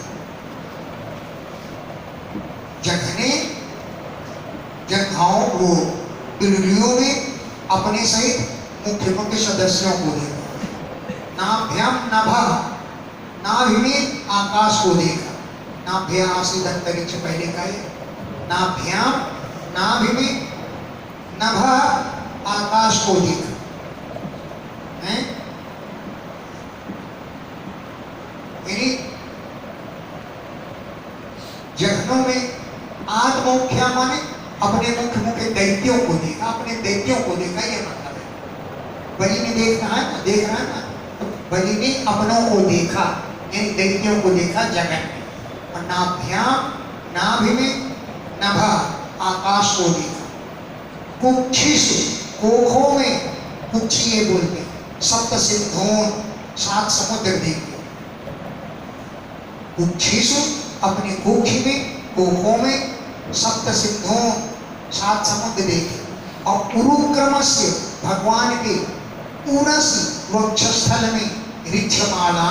जघने जंघाओं को, पिरुलियों में अपने सहित मुख्य सदस्यों को देखा। नाभ्याम नभः, नाभि में आकाश को देखा। नाभ्या आसीद अंतरिक्ष पहले का है। नाभ्याम नाभि में, नभः आकाश को देखा है। यानी जघनों में आत्ममुख्या माने अपने मुख्य दैत्यों को देखा, अपने दैत्यों को देखा, ये मतलब है। बलि ने देख रहा है ना, बलि ने अपनों को देखा, इन दैत्यों को देखा जगन में। और नाभ्याम नाभि में नभा आकाश को देखा। कुक्षिषु कोखों में, कुक्षी ये बोलते हैं, सप्त सिंधून 7 समुद्र देखे। कुक्षिषु अपनी कुक्षी में, कोखों में सप्त सिंधून 7 समुद्र देखे। और उरुक्रमस्य भगवान के उरस वक्षस्थल में ऋक्षमाला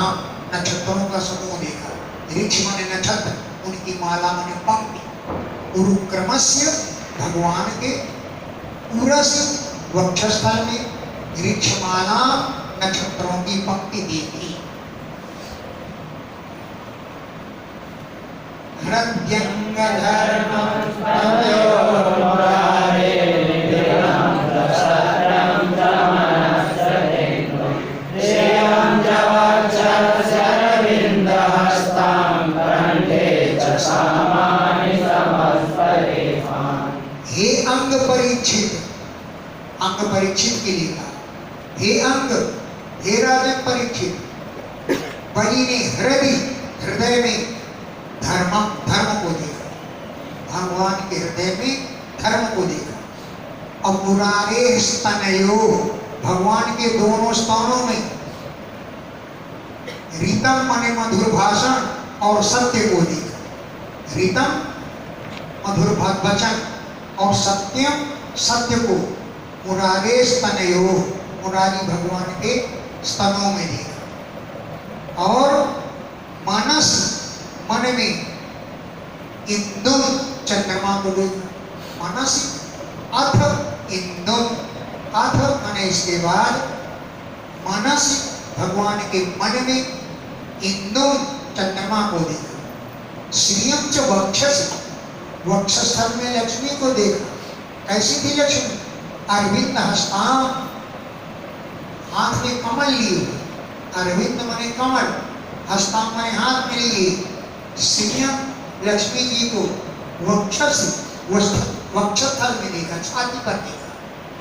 नक्षत्रों का समूह देखा। ऋक्ष माने नक्षत्र, उनकी माला माने पंक्ति। उरुक्रमस्य भगवान के उरस वक्षस्थल में ऋक्षमाला नक्षत्रों की पंक्ति देखी। हे अंग परीक्षित, अंग परीक्षित के लिए कहा, हे अंग, हे राजन परीक्षित, बलि ने हृदय में धर्म को देखा। भगवान के हृदय में धर्म को देखा। और मुरारे स्तनयो, भगवान के दोनों स्तनों में रीतम माने मधुर भाषण और सत्य को देखा। रीतम मधुर वचन और सत्यम सत्य को मुरारे स्तनयो, मुरारी भगवान के स्तनों में देखा। और मानस मन में इंदु चंद्रमा को देखा। मानस अथ इंदु, अथ माने इसके बाद, मानस भगवान के मन में इंदु चंद्रमा को देखा। श्रियम च वक्षस, वक्षस्थल में लक्ष्मी को देखा। कैसी थी लक्ष्मी? अरविंद हस्ताम, हाथ में कमल लिए। अरविंद माने कमल, हस्ताम माने हाथ में लिए। श्रियम लक्ष्मी जी को वक्षस, वक्षस्थल में देखा, छाती पर देखा।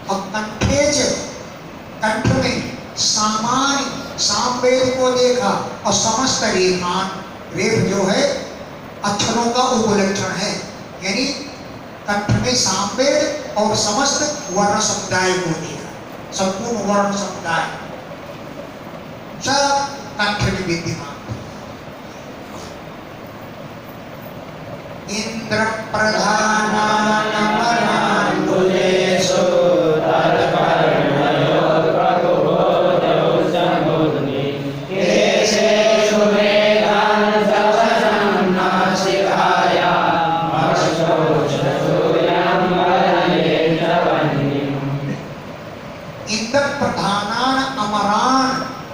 और कंठे च, कंठ में सामान्य सामवेद को देखा। और समस्त रेखान, रेख जो है अक्षरों का उपलक्षण है, यानी कंठ में सामवेद और समस्त वर्ण समुदाय को देखा। संपूर्ण वर्ण समुदाय सब कंठ में विद्यमान। इंद्र प्रधानान अमरांबुजेषु तत्कर्णयो प्रकुबोधौ समुद्नि केशेषु मेघान् सवनं नासिकायाम् अक्षौषधूयं वदने च वह्निम्। इंद्र प्रधानान अमरान,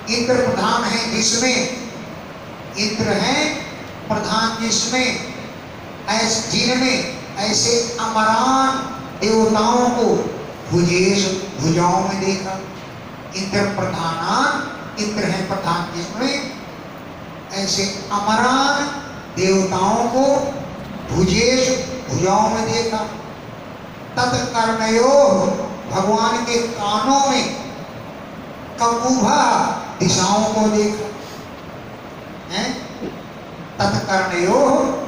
इंद्र प्रधान है जिसमें, इंद्र है प्रधान जिसमें, ऐसे जिनमें ऐसे अमरान देवताओं को भुजेश, भुजाओं में देखा। इंद्र प्रधानान, इंद्र है प्रधान जिसमें ऐसे अमरान देवताओं को भुजेश, भुजाओं में देखा। तत्कर्णयो, भगवान के कानों में ककुभा दिशाओं को देखा। तत्कर्णयो,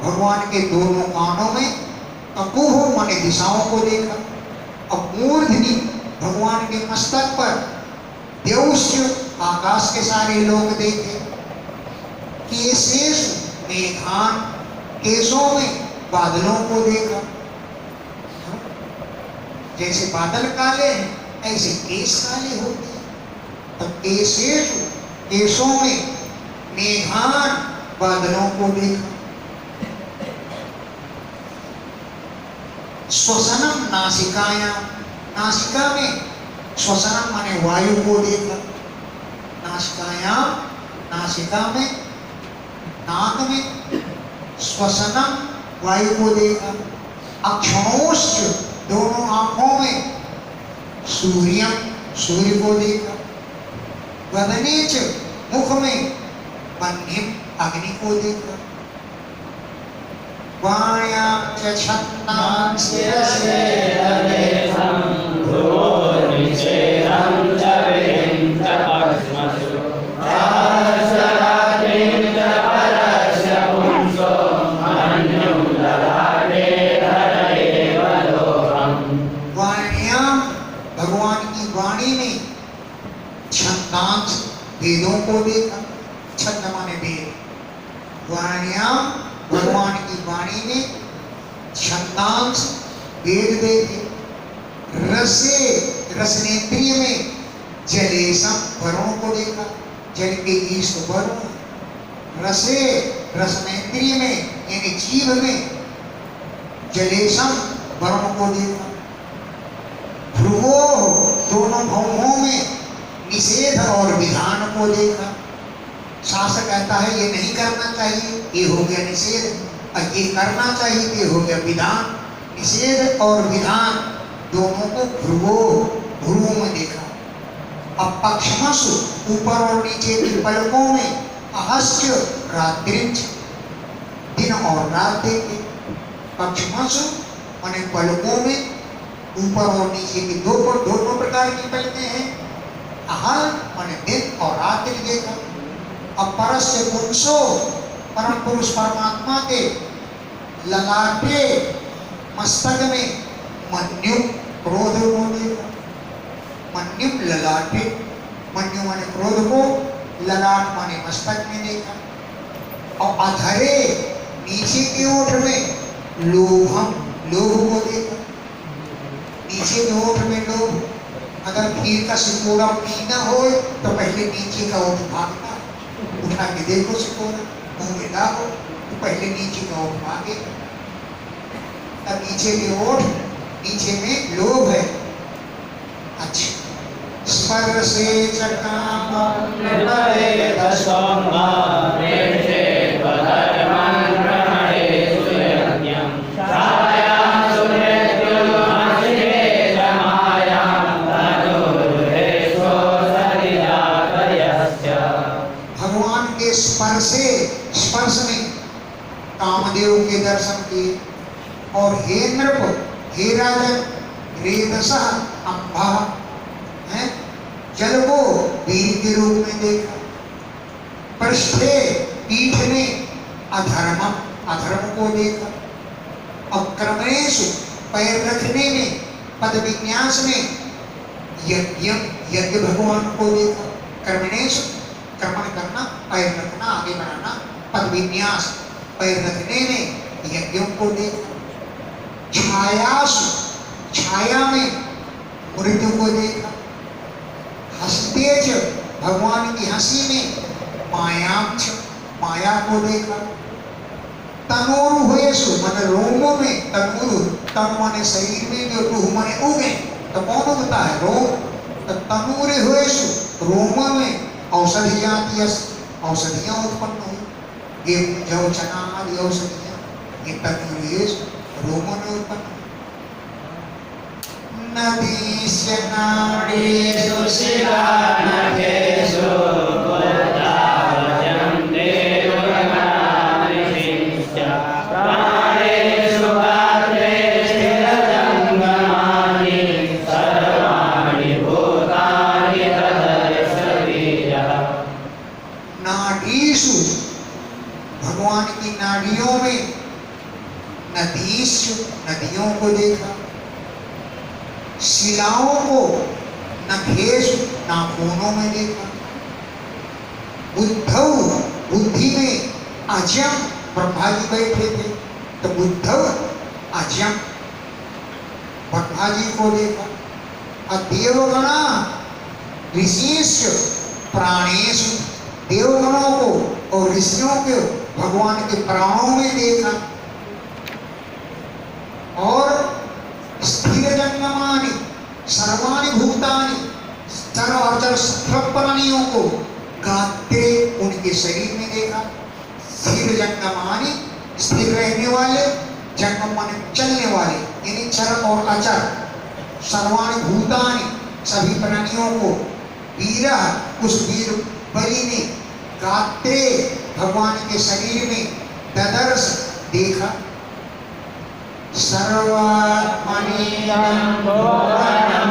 भगवान के दोनों कानों में ककुभ माने दिशाओं को देखा। और मूर्धनि, भगवान के मस्तक पर देवस्य, आकाश के सारे लोग देखे। केशेष मेघान, केशों में बादलों को देखा। जैसे बादल काले हैं ऐसे केश काले होते हैं। तो केशेष, केशों में मेघान, बादलों को देखा। श्वसनम नासिकायां, नासिका में श्वसनम माने वायु को देखा। नासिकायां, नासिका में, नाक में श्वसनम वायु को देखा। अक्षणोश्च, दोनों आंखों में सूर्यम, सूर्य को देखा। वदने च, मुख में वह्निम, अग्नि को देखा। वाण्यां च छन्दां शिरसे तदेहं भूर्निचेरं च वें च पद्मसु सहस्ररात्रिं च परस्य पुंसो भगवान की वाणी में छंदांश वेद देखे, रसे रसनेन्द्रिय में जलेशम वरुण को देखा, जल के ईश वरुण, रसे रसनेन्द्रिय में यानी जीव में जलेशम वरुण को देखा, भ्रुवो दोनों भौमों में निषेध और विधान को देखा। शास्त्र कहता है ये नहीं करना चाहिए, ये हो गया निषेध, और ये करना चाहिए, ये हो गया विधान। निषेध और विधान दोनों को भ्रुवों में देखा। अब पक्षमसु ऊपर और नीचे की पलकों में अहस्य रात्रिंच दिन और रात देखे। पक्षमसु माने पलकों में ऊपर और नीचे की दोनों प्रकार की पलकें हैं। अहल माने दिन और रात्रि देखा। अब परस्य पुरुषो परम पुरुष परमात्मा के ललाटे मस्तक में मन्यु क्रोध को देखा। मन्यु ललाटे, मन्यु माने क्रोध को, ललाट माने मस्तक में देखा। और अधरे नीचे के ओठ में लोभम लोभ को देखा। नीचे के ओठ में लोभ, अगर खीर का सिकोड़ा पीना हो तो पहले नीचे का ओठ भागना, उठा के देखो सिकोड़ा मुंह में डालो तो पहले नीचे का ओठ भागे, तब नीचे के ओठ, नीचे में लोभ है। अच्छा, स्पर्शे चकाम भगवान के स्पर्श में कामदेव के दर्शन किए। और हे नृप, हे राजन, रेतसः अम्भा है, जल को वीर के रूप में देखा। पृष्ठे पीठ में अधर्मम अधर्म को देखा। और क्रमेशु पैर रखने में, पद विन्यास में यज्ञ भगवान को देखा। क्रमणेशु क्रमण करना, पैर रखना, आगे बढ़ाना, पद विन्यास पैर रखने में यज्ञों को देखा। छायासु छाया में मृत्यु को देखा। हंसतेज भगवान की हंसी में मायाक्ष माया को देखा। तनोरु हुएसु मन रोमों में, तनोरु तन माने शरीर में, जो रूह माने उगे, तो कौन उगता है? रोम। तो तनूरे हुएसु रोमों में औषधियां औषधियां उत्पन्न हुई। गेहूं जौ चना आदि औषधियां, ये तनूरेसु रोमों में उत्पन्न। नदीस्य नाड़ीषु शिलानखेषु नाड़ीषु भगवान की नाड़ियों में, नदीषु नदियों को देखा। शिलाओं को नखेषु नाखूनों में देखा। बुद्धौ बुद्धि में अजम ब्रह्मा जी बैठे थे, तो बुद्धौ अजम ब्रह्मा जी को देखा। और देवगणा ऋषिषु प्राणेषु देवगणों को और ऋषियों को भगवान के प्राणों में देखा। और स्थिर जंगमानि सर्वाणि भूतानि चर सब प्राणियों को गात्रे उनके शरीर में देखा। स्थिर जंगमानि स्थिर रहने वाले, जंगम माने चलने वाले, यानी चर और अचर, सर्वाणि भूतानि सभी प्राणियों को, वीरा उस वीर बलि ने, गात्रे भगवान के शरीर में, ददर्श देखा। सर्वात्मनीयं भुवनं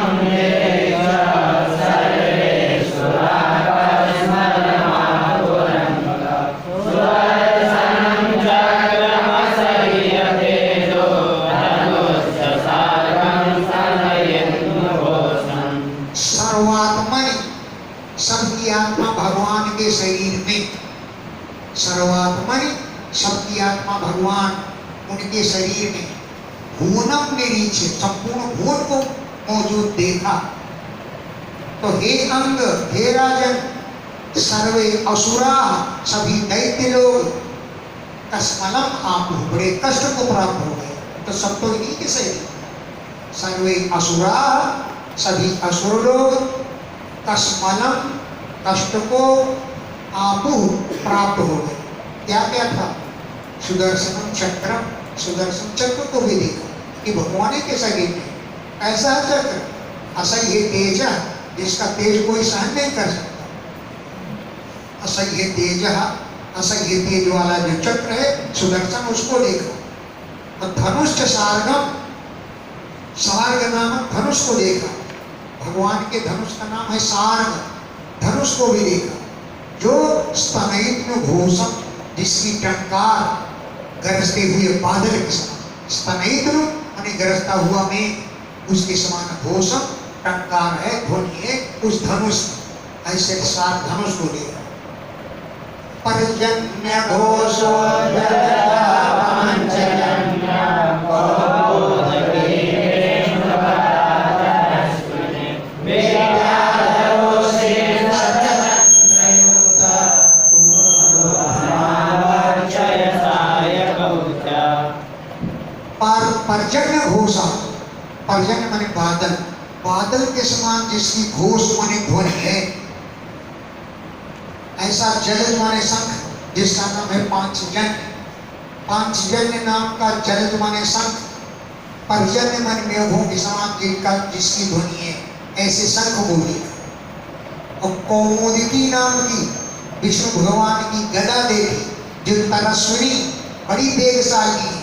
सर्वात्मनि सबकी आत्मा भगवान के शरीर में, सर्वात्मनि सबकी आत्मा भगवान उनके शरीर में भुवनम निरीक्षे संपूर्ण भुवन को मौजूद देखा। तो हे अंग, हे राजन, सर्वे असुरा, सभी दैत्य लोग कस्मलम आप बड़े कष्ट को प्राप्त हो गए। तो सब तो इन्हीं के सही। सर्वे असुरा, सभी असुर लोग कस्मलम, कष्ट को आपू प्राप्त हो गए। क्या क्या था? सुदर्शन चक्र, सुदर्शन चक्र को भी देखा कि भगवान के शरीर में ऐसा चक्र, असह्य तेज, जिसका तेज कोई सहन नहीं कर सकता। असह्य तेज, असह्य तेज वाला जो चक्र है सुदर्शन, उसको देखा। और धनुष सार्गम, सार्ग नामक धनुष को देखा। भगवान के धनुष का नाम है सार्ग, धनुष को भी देखा। जो स्तनयित घोषम, जिसकी टंकार गरजते हुए बादल के समान, स्तनयित माने गरजता हुआ में, उसके समान घोषम टंकार है, ध्वनि है उस धनुष। ऐसे सात धनुष को देखा। पर्जन्य घोषो पर्जन्य घोषा, पर्जन्य माने बादल, बादल के समान जिसकी घोष माने ध्वनि है। ऐसा जलज माने शंख, जिसका नाम है पांचजन्य, पांचजन्य नाम का जलज माने शंख। पर्जन्य माने मेघों के समान जिनका जिसकी ध्वनि है, ऐसे शंख बोली। और कौमुदी नाम की विष्णु भगवान की गदा देखी, जो तरस्विनी बड़ी वेगशाली है।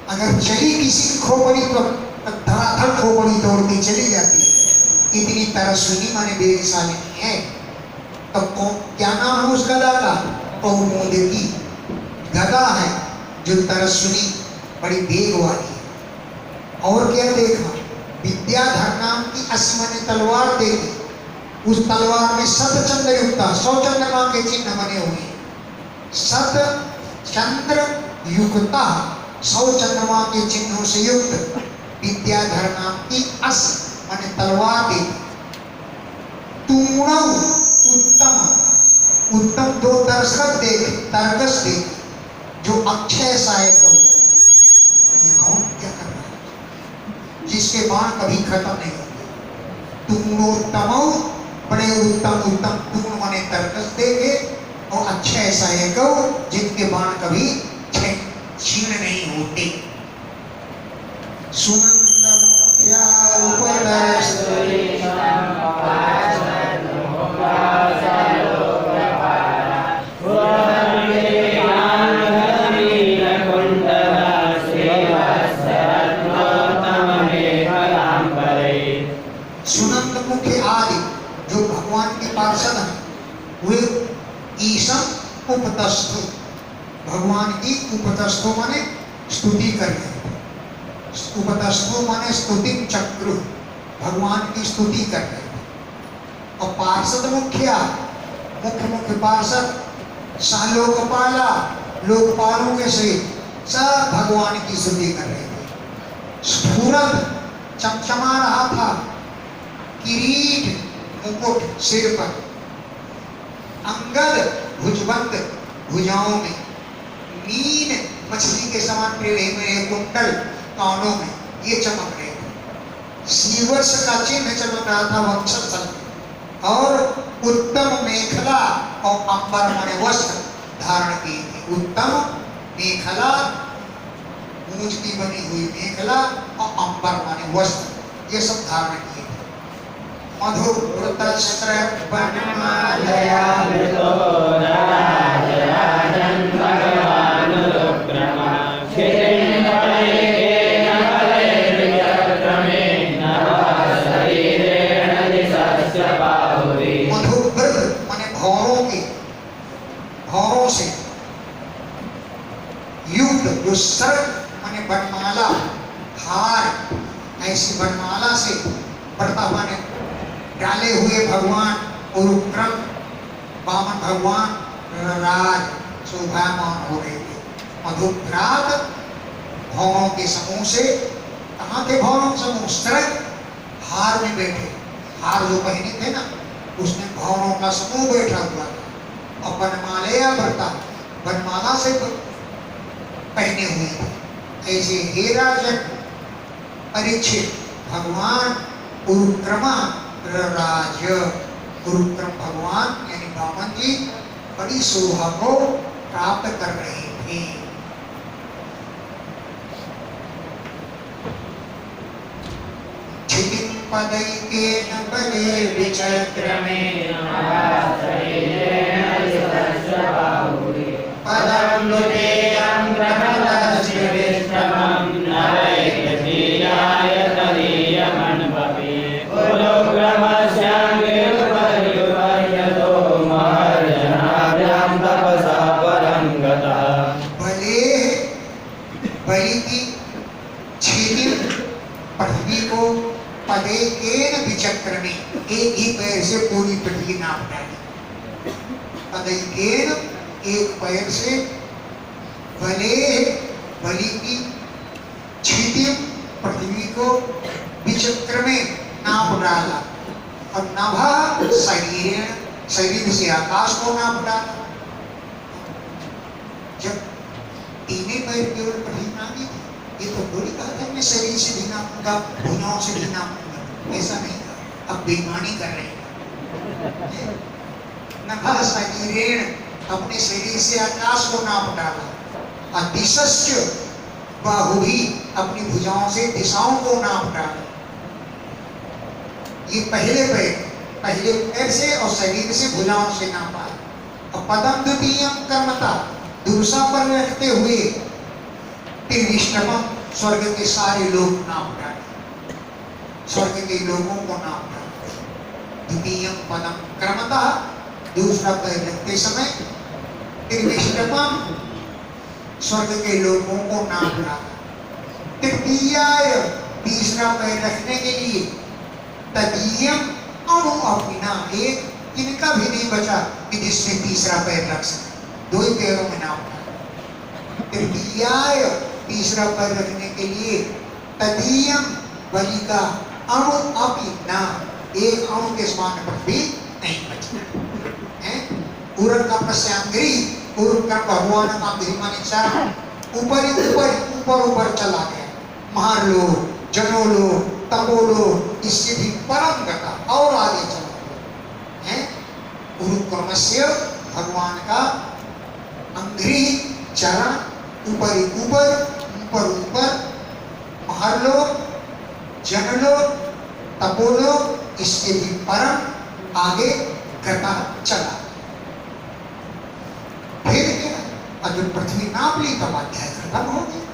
अगर चली किसी की खोपड़ी तो धड़ाधड़ खोपड़ी तोड़ती चली जाती है, इतनी तरस्विनी माने वेगशाली है। तो क्या नाम है उस गदा का? कौमुदी गदा है, जो तरस्विनी बड़ी वेग वाली है। और क्या देखा? विद्याधर नाम की अश्वनी तलवार देखी। उस तलवार में शत चंद्र युक्ता, 100 चंद्रमा के चिन्ह बने हुए हैं। शत चंद्र युक्ता, 100 चंद्रमा के चिन्हों से युक्त विद्याधर नाम की अश्व माने तलवार देखी। तूणम, उत्तम, उत्तम दो दर्शक देखे, तरकस देखे, जो अक्षय सहायक हो। ये कौन क्या कर रहा है? जिसके बाण कभी खत्म नहीं होते। तूणोत्तम, बड़े उत्तम, उत्तम तूण माने तरकस देखे, और अक्षय सहायक हो, जिनके बाण कभी क्षीण नहीं होते। सुनंदम क्या सुनंद मुख्य आदि जो भगवान के पार्षद हैं, वे ईशम उपतस्थु, भगवान की उपतस्थो माने स्तुति कर रहे हैं। उपतस्थो माने स्तुति चक्र, भगवान की स्तुति कर रहे हैं। और पार्षद मुखिया, मुख्य मुख्य पार्षद, सह लोकपाला, लोकपालों के सहित सब भगवान की स्तुति कर रहे थे। स्फुरत चमचमा रहा था किरीट, मुकुट सिर पर, अंगद भुजबंद भुजाओं में, मीन मछली के समान टेढ़े मेढ़े कुंडल कानों में, ये चमक रहे थे। सीवर्ष का चिन्ह चमक रहा था वक्षस्थल में। और उत्तम मेखला और अंबर माने वस्त्र धारण किए थे। उत्तम मेखला, ऊंच की बनी हुई मेखला, और अंबर माने वस्त्र, ये सब धारण किए थे। मधुव्रतस्त्र वनमालया मृतो राजराजन् भगवानुरुक्रमा क्षितिञ्जपरेण फलैर्विचक्रमेण शरीरेण दिशस्य बाहुरि। मधुव्रत माने भौरों के, भौरों से युक्त, जो सर्ग माने वनमाला, हार, ऐसी वनमाला से बढ़ता माने डाले हुए भगवान, और उपक्रम वामन भगवान राज शोभायमान हो रहे थे। मधुभ्रात भौरों के समूह से, कहाँ थे भौरों के समूह? स्त्रक हार में बैठे, हार जो पहने थे ना, उसमें भौरों का समूह बैठा हुआ था और वनमालया भरता, वनमाला से पहने हुए थे। ऐसे हे राजन परीक्षित, भगवान उरुक्रमा राज, उरुक्रम भगवान यानी वामन जी बड़ी शोभा को प्राप्त कर रहे थे। क्षितिं पदैकेन बले विचक्रमेण पदं नुतेयं ग्रहणस्य विश्रमं नरैर्धीयाय तदीयमन्वपि बलि की छीनी पृथ्वी को पदैकेन विचक्रमे, एक ही पैर से पूरी पृथ्वी नाप डाली। पदैकेन एक पैर से, बले बलि की छीनी पृथ्वी को विचक्रमे नाप डाला और नभा शरीर, शरीर से आकाश को नाप डाला। जब तीने पैर केवल पृथ्वी नापी थी, ये तो थोड़ी कहा था मैं शरीर से भी नापूंगा, भुजाओं से भी नापूंगा, ऐसा नहीं कहा। अब बेईमानी कर रहे हैं। नभा शरीरेण, अपने शरीर से आकाश को नाप डाला। दिशस्य बाहु भी, अपनी भुजाओं से दिशाओं को नाप डाला। ये पहले पैर से और शरीर से भुजाओं से नापा। और पदम द्वितीयम कर्मता, दूसरा पर रखते हुए तिर्विष्टमम, स्वर्ग के सारे लोग नाप डाले, स्वर्ग के लोगों को नाप डाले। द्वितीयम पदम क्रमतः, दूसरा पैर रखते समय तिर्विष्टमम, स्वर्ग के लोगों को नाप डाला। तृतीयाय, तीसरा पैर रखने के लिए तदीयम अणु अपना, एक इनका भी नहीं बचा कि जिससे तीसरा पैर रख सके, दो ही पैरों में नाप डाला। तृतीयाय, तीसरा पैर रखने के लिए तदीयम, बलि का अणु अपना, एक अणु के समान पृथ्वी नहीं बचा है। पूरन का प्रश्यांग्री, पूर्व का भगवान का माने चरण ऊपर चला गया। महारलो, जनोलो, तपोलो, इससे भी परम गता और आगे चला गया है। उरुक्रमस्य, भगवान का अंग्री चरण ऊपर, महारलो, जनलो, तपोलो, इससे भी परम आगे गता चला। फिर क्या, अगर पृथ्वी नाप ली तब अध्याय खत्म हो गया।